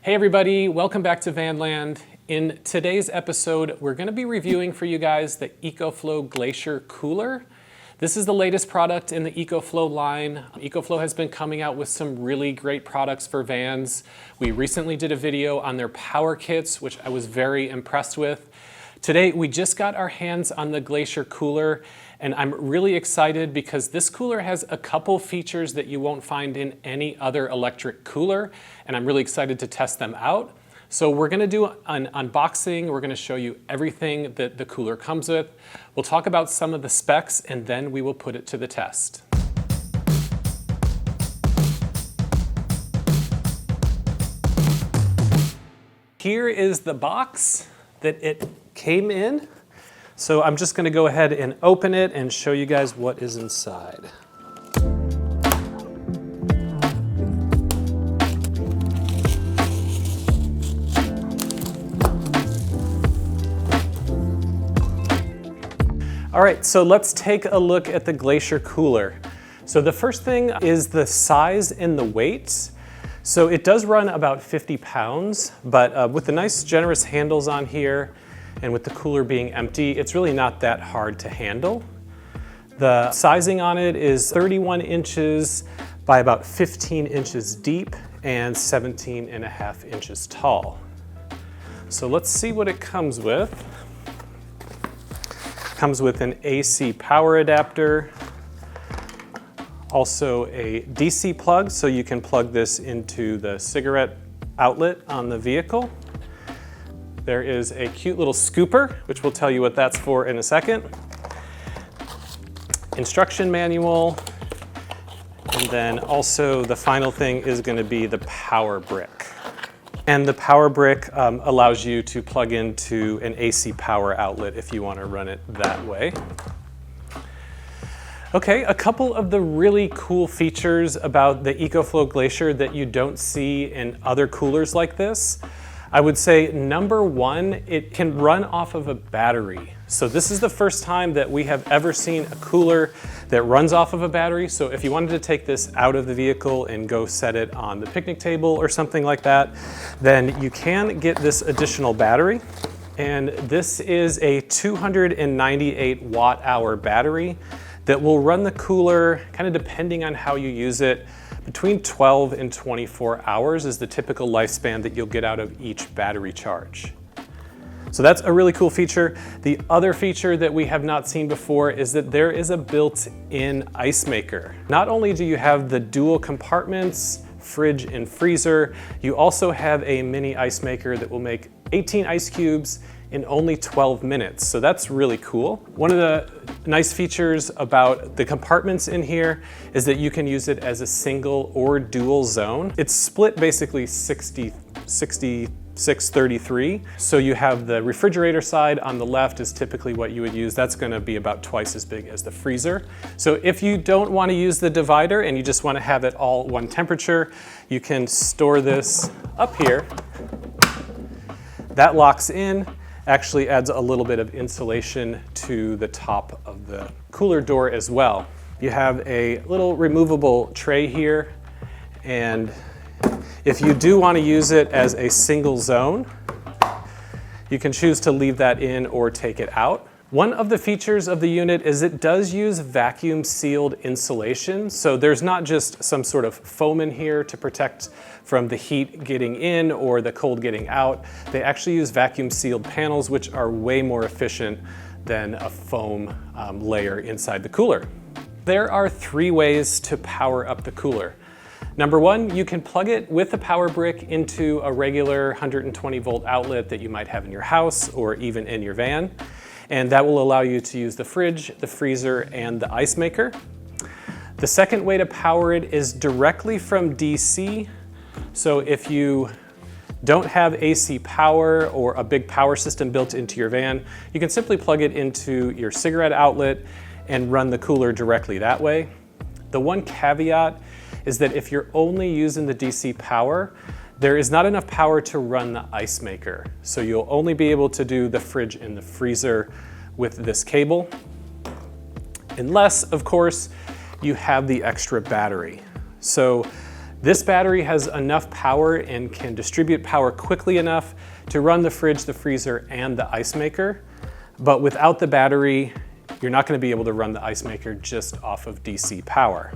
Hey everybody, welcome back to Vanland. In today's episode, we're going to be reviewing for you guys the EcoFlow Glacier Cooler. This is the latest product in the EcoFlow line. EcoFlow has been coming out with some really great products for vans. We recently did a video on their power kits, which I was very impressed with. Today, we just got our hands on the Glacier Cooler, and I'm really excited because this cooler has a couple features that you won't find in any other electric cooler, and I'm really excited to test them out. So we're gonna do an unboxing. We're gonna show you everything that the cooler comes with. We'll talk about some of the specs, and then we will put it to the test. Here is the box that it came in. So I'm just going to go ahead and open it and show you guys what is inside. All right, so let's take a look at the Glacier Cooler. So the first thing is the size and the weight. So it does run about 50 pounds, but with the nice generous handles on here and with the cooler being empty, it's really not that hard to handle. The sizing on it is 31 inches by about 15 inches deep and 17.5 inches tall. So let's see what it comes with. It comes with an AC power adapter, also a DC plug, so you can plug this into the cigarette outlet on the vehicle. There is a cute little scooper, which we'll tell you what that's for in a second. Instruction manual, and then also the final thing is going to be the power brick. And the power brick allows you to plug into an AC power outlet if you want to run it that way. Okay, a couple of the really cool features about the EcoFlow Glacier that you don't see in other coolers like this. I would say number one, it can run off of a battery. So this is the first time that we have ever seen a cooler that runs off of a battery. So if you wanted to take this out of the vehicle and go set it on the picnic table or something like that, then you can get this additional battery. And this is a 298 watt-hour battery that will run the cooler, kind of depending on how you use it, between 12 and 24 hours is the typical lifespan that you'll get out of each battery charge. So that's a really cool feature. The other feature that we have not seen before is that there is a built-in ice maker. Not only do you have the dual compartments, fridge and freezer, you also have a mini ice maker that will make 18 ice cubes in only 12 minutes. So that's really cool. One of the nice features about the compartments in here is that you can use it as a single or dual zone. It's split basically 66-33. So you have the refrigerator side on the left is typically what you would use. That's gonna be about twice as big as the freezer. So if you don't wanna use the divider and you just wanna have it all one temperature, you can store this up here. That locks in. Actually adds a little bit of insulation to the top of the cooler door as well. You have a little removable tray here, and if you do want to use it as a single zone, you can choose to leave that in or take it out. One of the features of the unit is it does use vacuum sealed insulation. So there's not just some sort of foam in here to protect from the heat getting in or the cold getting out. They actually use vacuum sealed panels, which are way more efficient than a foam layer inside the cooler. There are three ways to power up the cooler. Number one, you can plug it with a power brick into a regular 120 volt outlet that you might have in your house or even in your van. And that will allow you to use the fridge, the freezer, and the ice maker. The second way to power it is directly from DC. So if you don't have AC power or a big power system built into your van, you can simply plug it into your cigarette outlet and run the cooler directly that way. The one caveat is that if you're only using the DC power, there is not enough power to run the ice maker. So you'll only be able to do the fridge and the freezer with this cable. Unless, of course, you have the extra battery. So This battery has enough power and can distribute power quickly enough to run the fridge, the freezer, and the ice maker. But without the battery, you're not going to be able to run the ice maker just off of DC power.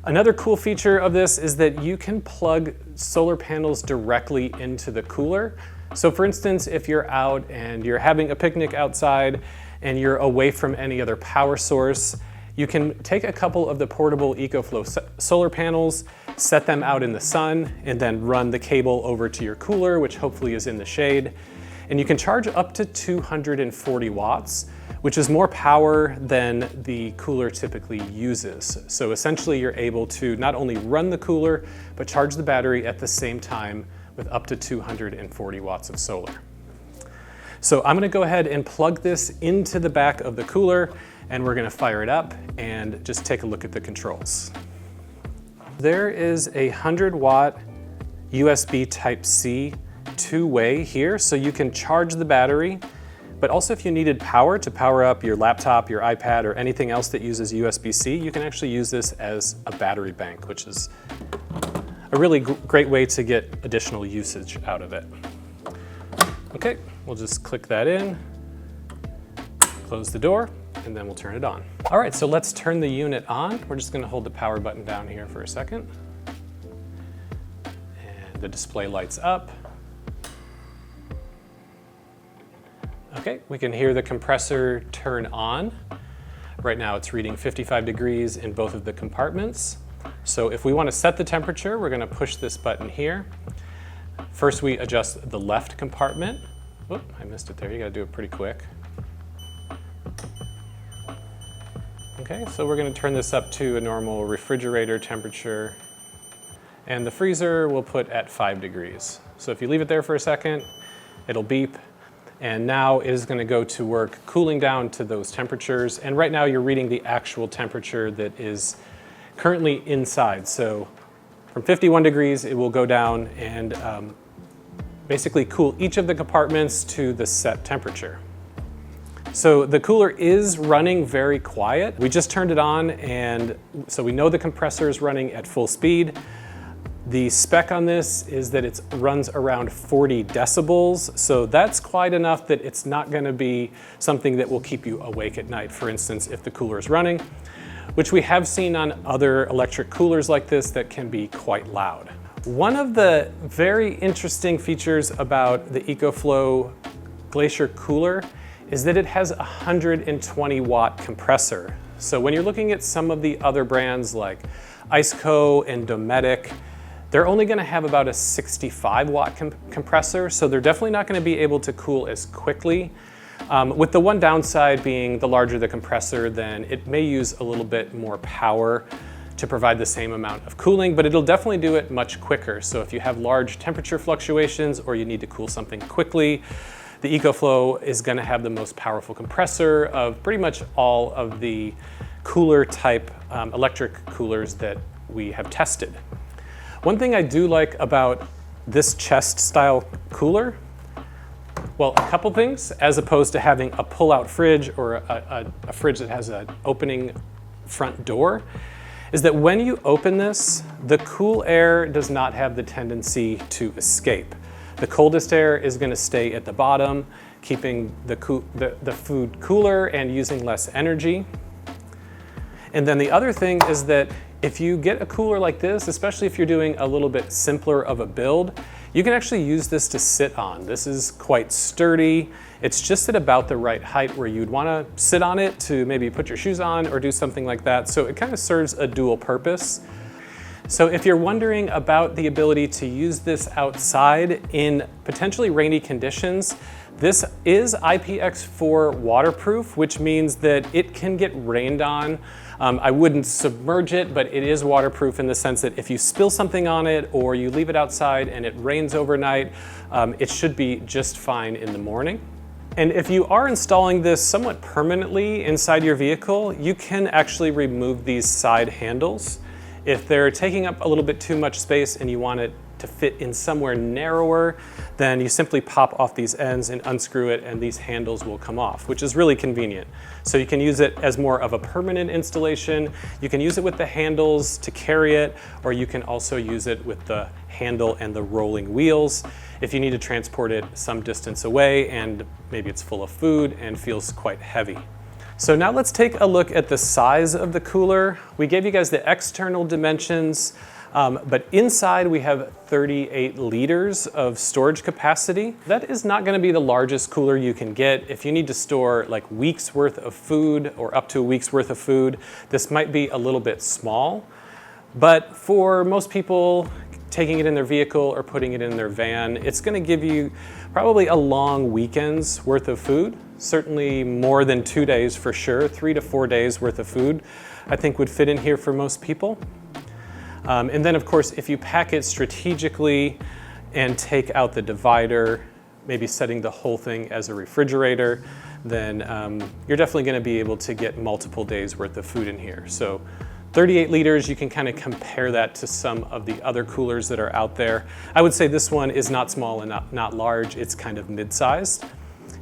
Another cool feature of this is that you can plug solar panels directly into the cooler. So for instance, if you're out and you're having a picnic outside and you're away from any other power source, you can take a couple of the portable EcoFlow solar panels, set them out in the sun, and then run the cable over to your cooler, which hopefully is in the shade. And you can charge up to 240 watts, which is more power than the cooler typically uses. So essentially you're able to not only run the cooler, but charge the battery at the same time with up to 240 watts of solar. So I'm gonna go ahead and plug this into the back of the cooler, and we're gonna fire it up and just take a look at the controls. There is a 100-watt USB Type-C two-way here, so you can charge the battery, but also if you needed power to power up your laptop, your iPad, or anything else that uses USB-C, you can actually use this as a battery bank, which is a really great way to get additional usage out of it. Okay, we'll just click that in, close the door, and then we'll turn it on. All right, so let's turn the unit on. We're just gonna hold the power button down here for a second. And the display lights up. Okay, we can hear the compressor turn on. Right now it's reading 55 degrees in both of the compartments. So if we want to set the temperature, we're going to push this button here. First we adjust the left compartment. Whoop, I missed it there, you got to do it pretty quick. Okay, so we're going to turn this up to a normal refrigerator temperature. And the freezer we'll put at 5 degrees. So if you leave it there for a second, it'll beep. And now it is going to go to work cooling down to those temperatures. And right now you're reading the actual temperature that is currently inside. So from 51 degrees, it will go down and basically cool each of the compartments to the set temperature. So the cooler is running very quiet. We just turned it on, and so we know the compressor is running at full speed. The spec on this is that it runs around 40 decibels, so that's quite enough that it's not going to be something that will keep you awake at night, for instance, if the cooler is running, which we have seen on other electric coolers like this that can be quite loud. One of the very interesting features about the EcoFlow Glacier Cooler is that it has a 120-watt compressor. So when you're looking at some of the other brands like Iceco and Dometic, they're only going to have about a 65-watt compressor, so they're definitely not going to be able to cool as quickly. With the one downside being the larger the compressor, then it may use a little bit more power to provide the same amount of cooling, but it'll definitely do it much quicker. So if you have large temperature fluctuations or you need to cool something quickly, the EcoFlow is going to have the most powerful compressor of pretty much all of the cooler type electric coolers that we have tested. One thing I do like about this chest style cooler, well, a couple things, as opposed to having a pull-out fridge or a fridge that has an opening front door, is that when you open this, the cool air does not have the tendency to escape. The coldest air is going to stay at the bottom, keeping the food cooler and using less energy. And then the other thing is that if you get a cooler like this, especially if you're doing a little bit simpler of a build, you can actually use this to sit on. This is quite sturdy. It's just at about the right height where you'd want to sit on it to maybe put your shoes on or do something like that. So it kind of serves a dual purpose. So if you're wondering about the ability to use this outside in potentially rainy conditions, this is IPX4 waterproof, which means that it can get rained on. I wouldn't submerge it, but it is waterproof in the sense that if you spill something on it or you leave it outside and it rains overnight, it should be just fine in the morning. And if you are installing this somewhat permanently inside your vehicle, you can actually remove these side handles. If they're taking up a little bit too much space and you want it to fit in somewhere narrower, then you simply pop off these ends and unscrew it, and these handles will come off, which is really convenient. So you can use it as more of a permanent installation. You can use it with the handles to carry it, or you can also use it with the handle and the rolling wheels if you need to transport it some distance away and maybe it's full of food and feels quite heavy. So now let's take a look at the size of the cooler. We gave you guys the external dimensions, but inside we have 38 liters of storage capacity. That is not going to be the largest cooler you can get. If you need to store like weeks worth of food or up to a week's worth of food, this might be a little bit small. But for most people, taking it in their vehicle or putting it in their van, it's going to give you probably a long weekend's worth of food. Certainly more than 2 days for sure. 3 to 4 days worth of food I think would fit in here for most people. And then of course, if you pack it strategically and take out the divider, maybe setting the whole thing as a refrigerator, then you're definitely going to be able to get multiple days worth of food in here. So 38 liters, you can kind of compare that to some of the other coolers that are out there. I would say this one is not small and not large, it's kind of mid-sized.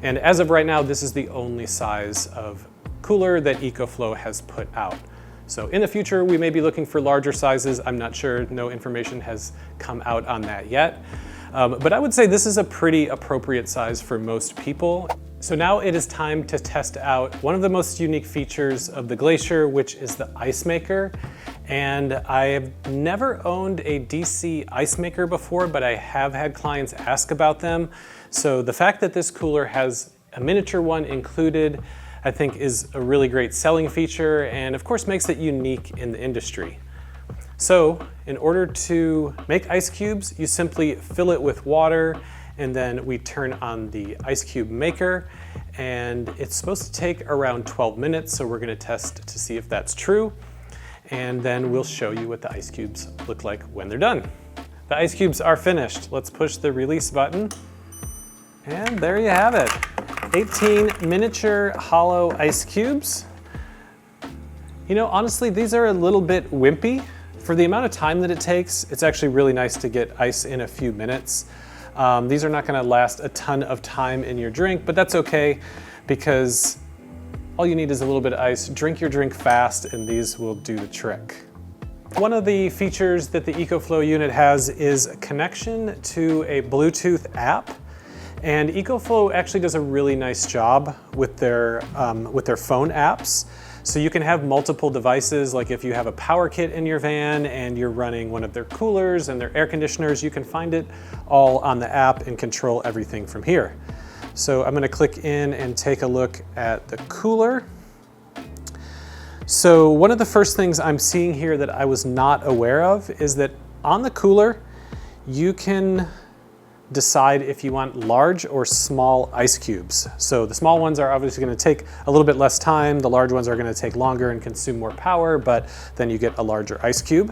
And as of right now, this is the only size of cooler that EcoFlow has put out. So in the future, we may be looking for larger sizes. I'm not sure, no information has come out on that yet. But I would say this is a pretty appropriate size for most people. So now it is time to test out one of the most unique features of the Glacier, which is the ice maker. And I have never owned a DC ice maker before, but I have had clients ask about them. So the fact that this cooler has a miniature one included, I think is a really great selling feature, and of course makes it unique in the industry. So in order to make ice cubes, you simply fill it with water, and then we turn on the ice cube maker, and it's supposed to take around 12 minutes, so we're gonna test to see if that's true, and then we'll show you what the ice cubes look like when they're done. The ice cubes are finished. Let's push the release button, and there you have it. 18 miniature hollow ice cubes. You know, honestly, these are a little bit wimpy. For the amount of time that it takes, it's actually really nice to get ice in a few minutes. These are not gonna last a ton of time in your drink, but that's okay because all you need is a little bit of ice. Drink your drink fast and these will do the trick. One of the features that the EcoFlow unit has is a connection to a Bluetooth app. And EcoFlow actually does a really nice job with their phone apps. So you can have multiple devices, like if you have a power kit in your van and you're running one of their coolers and their air conditioners, you can find it all on the app and control everything from here. So I'm gonna click in and take a look at the cooler. So one of the first things I'm seeing here that I was not aware of is that on the cooler, you can decide if you want large or small ice cubes. So the small ones are obviously going to take a little bit less time. The large ones are going to take longer and consume more power, but then you get a larger ice cube.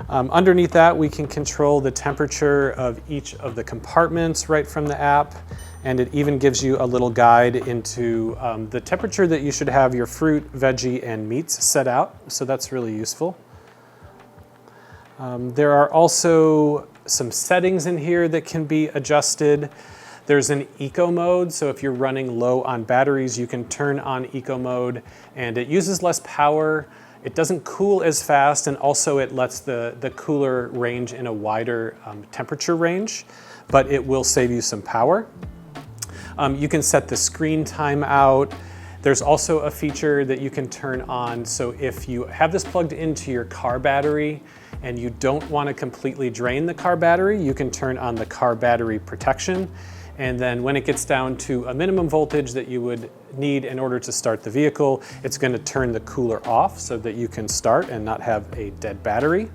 Underneath that, we can control the temperature of each of the compartments right from the app. And it even gives you a little guide into the temperature that you should have your fruit, veggie, and meats set out. So that's really useful. There are also some settings in here that can be adjusted. There's an eco mode, so if you're running low on batteries, you can turn on eco mode, and it uses less power. It doesn't cool as fast, and also it lets the cooler range in a wider temperature range, but it will save you some power. You can set the screen time out. There's also a feature that you can turn on, so if you have this plugged into your car battery and you don't want to completely drain the car battery, you can turn on the car battery protection. And then when it gets down to a minimum voltage that you would need in order to start the vehicle, it's going to turn the cooler off so that you can start and not have a dead battery.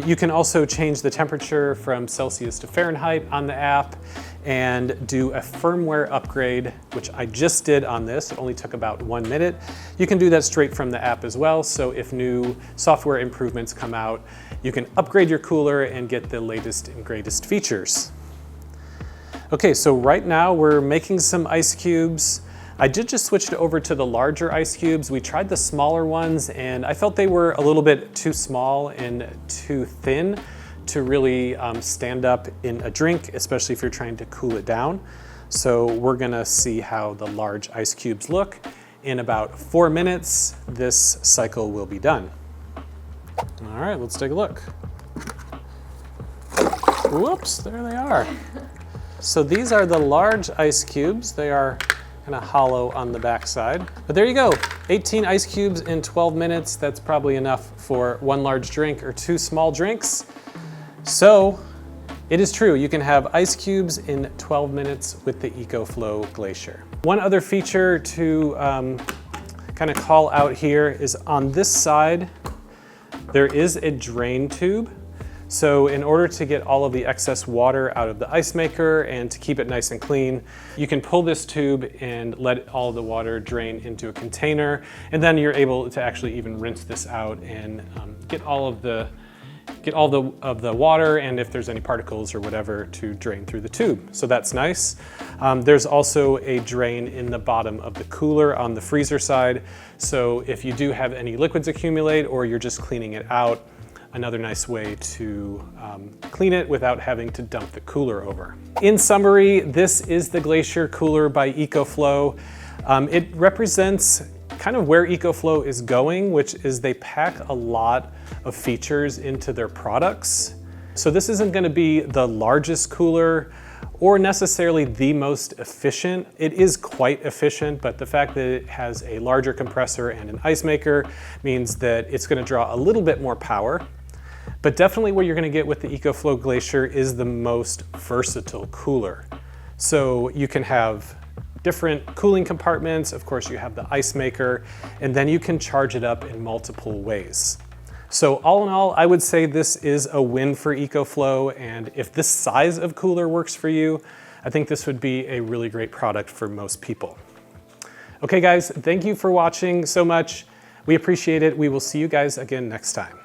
You can also change the temperature from Celsius to Fahrenheit on the app and do a firmware upgrade, which I just did on this. It only took about 1 minute. You can do that straight from the app as well. So if new software improvements come out, you can upgrade your cooler and get the latest and greatest features. Okay, so right now we're making some ice cubes. I did just switch over to the larger ice cubes. We tried the smaller ones and I felt they were a little bit too small and too thin to really stand up in a drink, especially if you're trying to cool it down. So we're gonna see how the large ice cubes look. In about 4 minutes, this cycle will be done. All right, let's take a look. Whoops, there they are. So these are the large ice cubes. They are kind of hollow on the backside. But there you go, 18 ice cubes in 12 minutes. That's probably enough for 1 large drink or 2 small drinks. So it is true, you can have ice cubes in 12 minutes with the EcoFlow Glacier. One other feature to kind of call out here is on this side, there is a drain tube. So in order to get all of the excess water out of the ice maker and to keep it nice and clean, you can pull this tube and let all of the water drain into a container. And then you're able to actually even rinse this out and get all of the water, and if there's any particles or whatever, to drain through the tube. So that's nice. There's also a drain in the bottom of the cooler on the freezer side. So if you do have any liquids accumulate or you're just cleaning it out, another nice way to clean it without having to dump the cooler over. In summary, this is the Glacier Cooler by EcoFlow. It represents kind of where EcoFlow is going, which is they pack a lot of features into their products. So this isn't going to be the largest cooler or necessarily the most efficient. It is quite efficient, but the fact that it has a larger compressor and an ice maker means that it's going to draw a little bit more power. But definitely what you're going to get with the EcoFlow Glacier is the most versatile cooler. So you can have different cooling compartments. Of course, you have the ice maker, and then you can charge it up in multiple ways. So all in all, I would say this is a win for EcoFlow, and if this size of cooler works for you, I think this would be a really great product for most people. Okay guys, thank you for watching so much. We appreciate it. We will see you guys again next time.